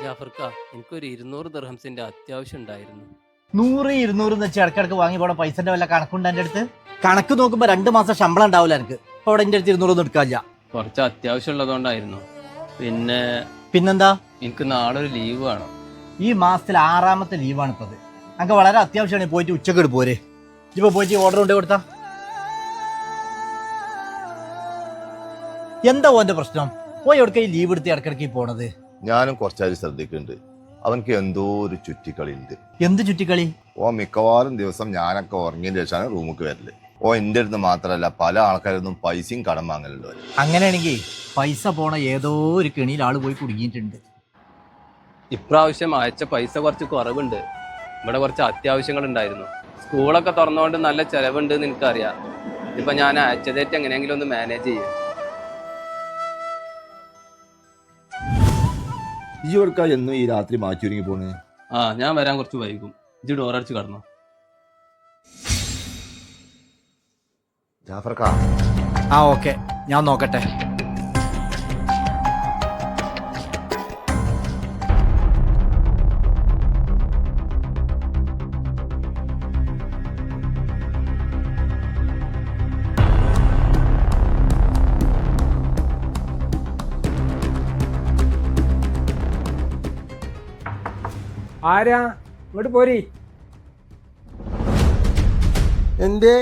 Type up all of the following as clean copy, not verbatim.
ജാഫർക്ക, എനിക്കൊരു 200 ദിർഹംസിന്റെ അത്യാവശ്യം ഉണ്ടായിരുന്നു. 100 200 എന്ന് വെച്ച് ഇടക്കിടക്ക് വാങ്ങി പോണ പൈസന്റെ വല്ല കണക്കുണ്ട് എൻ്റെ അടുത്ത്? കണക്ക് നോക്കുമ്പോ 2 മാസം ശമ്പളം ഉണ്ടാവില്ല എനിക്ക്. അപ്പൊ അവിടെ എൻ്റെ അടുത്ത് 200 ഒന്നും എടുക്കാനില്ല. കുറച്ച് അത്യാവശ്യം ഉള്ളതുകൊണ്ടായിരുന്നു. പിന്നെ പിന്നെന്താ? എനിക്ക് നാളെ ഒരു ലീവ് വേണം. ഈ മാസത്തിൽ 6ാമത്തെ ലീവാണ് ഇപ്പത്. എനിക്ക് വളരെ അത്യാവശ്യമാണ്. പോയിട്ട് ഉച്ചക്ക് പോരെ. ഇപ്പൊ പോയിട്ട് ഓർഡർ കൊണ്ട് കൊടുത്താ എന്താ ഓന്റെ പ്രശ്നം? പോയി എവിടേക്ക് ഈ ലീവ് എടുത്ത് ഇടക്കിടക്ക് പോണത്? ഞാനും കുറച്ചായി ശ്രദ്ധിക്കുന്നുണ്ട്. അവനക്ക് എന്തോ ഒരു ചുറ്റിക്കളി ഉണ്ട്. എന്ത് ചുറ്റിക്കളി? ഓ മിക്കവാറും ദിവസം ഞാനൊക്കെ ഉറങ്ങിയതിന് ശേഷമാണ് റൂമിക്ക് വരല്. ഓ എൻ്റെ അടുത്ത് മാത്രമല്ല, പല ആൾക്കാരൊന്നും പൈസയും കടം വാങ്ങലുണ്ട്. അങ്ങനെയാണെങ്കിൽ പൈസ പോണ ഏതോ ഒരു കെണിയിൽ ആള് പോയി കുടുങ്ങിയിട്ടുണ്ട്. ഇപ്രാവശ്യം അയച്ച പൈസ കുറച്ച് കുറവുണ്ട്. ഇവിടെ കുറച്ച് അത്യാവശ്യങ്ങൾ ഉണ്ടായിരുന്നു. സ്കൂളൊക്കെ തുറന്നുകൊണ്ട് നല്ല ചെലവുണ്ട് എന്ന് എനിക്കറിയാം. ഇപ്പൊ ഞാൻ അയച്ചതേറ്റ് എങ്ങനെയെങ്കിലും ഒന്ന് മാനേജ് ചെയ്യും. ഈ കൊടുക്ക എന്നും ഈ രാത്രി മാറ്റി ഒരുങ്ങി പോണ്. ഞാൻ വരാൻ കുറച്ച് വൈകും. ഇജ്ജ് ഡോറടിച്ച് കടന്നു. ജാഫർക്ക, ഓക്കെ, ഞാൻ നോക്കട്ടെ. ആരാ ഇങ്ങോട്ട് പോരി. എന്തേ?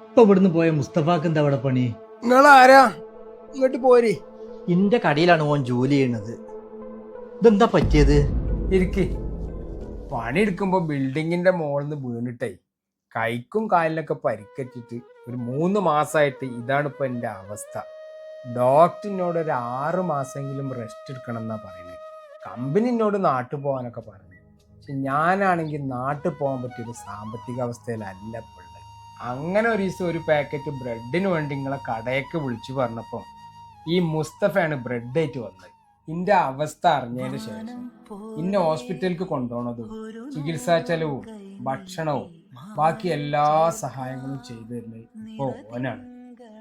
ഇപ്പൊ ഇവിടുന്ന് പോയ മുസ്തഫാക്ക് എന്താ അവിടെ പണി? നിങ്ങളാരാ? ഇങ്ങോട്ട് പോരി. ഇന്റെ കടയിലാണ് ഓൻ ജോലി ചെയ്യണത്. ഇതെന്താ പറ്റിയത്? ഇരിക്ക്. പണിയെടുക്കുമ്പോ ബിൽഡിങ്ങിന്റെ മുകളിൽ നിന്ന് വീണിട്ടേ കൈക്കും കാലിനൊക്കെ പരിക്കേറ്റിട്ട് ഒരു 3 മാസമായിട്ട് ഇതാണ് ഇപ്പൊ എൻ്റെ അവസ്ഥ. ഡോക്ടറിനോട് ഒരു 6 മാസമെങ്കിലും റെസ്റ്റ് എടുക്കണം എന്നാ പറയുന്നത്. കമ്പനിനോട് നാട്ടിൽ പോകാനൊക്കെ പറഞ്ഞു. പക്ഷെ ഞാനാണെങ്കിൽ നാട്ടിൽ പോകാൻ പറ്റിയൊരു സാമ്പത്തിക അവസ്ഥയിലല്ല ഇപ്പോൾ ഉള്ളത്. അങ്ങനെ ഒരു ദിവസം ഒരു പാക്കറ്റ് ബ്രെഡിന് വേണ്ടി നിങ്ങളെ കടയൊക്കെ വിളിച്ചു പറഞ്ഞപ്പം ഈ മുസ്തഫയാണ് ബ്രെഡ് ആയിട്ട് വന്നത്. ഇന്റെ അവസ്ഥ അറിഞ്ഞതിന് ശേഷം ഇന്നെ ഹോസ്പിറ്റലിലേക്ക് കൊണ്ടുപോകണതും ചികിത്സാ ചെലവും ഭക്ഷണവും ബാക്കി എല്ലാ സഹായങ്ങളും ചെയ്തു തരുന്നത് ഇപ്പോൾ ഓനാണ്.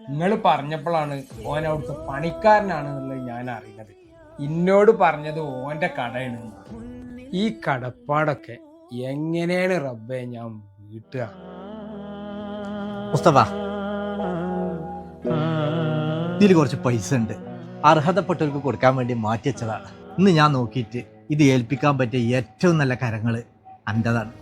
നിങ്ങൾ പറഞ്ഞപ്പോഴാണ് ഓൻ അവിടുത്തെ പണിക്കാരനാണെന്നുള്ളത് ഞാൻ അറിയുന്നത്. ഇന്നോട് പറഞ്ഞത് ഓന്റെ കടയാണ്. ഈ കടപ്പാടൊക്കെ എങ്ങനെയാണ് റബ്ബെ ഞാൻ വീട്ടുക? മുസ്തഫ, ഇതിൽ കുറച്ച് പൈസ ഉണ്ട്. അർഹതപ്പെട്ടവർക്ക് കൊടുക്കാൻ വേണ്ടി മാറ്റി വെച്ചതാണ്. ഇന്ന് ഞാൻ നോക്കിയിട്ട് ഇത് ഏൽപ്പിക്കാൻ പറ്റിയ ഏറ്റവും നല്ല കരങ്ങള് അൻ്റെതാണ്.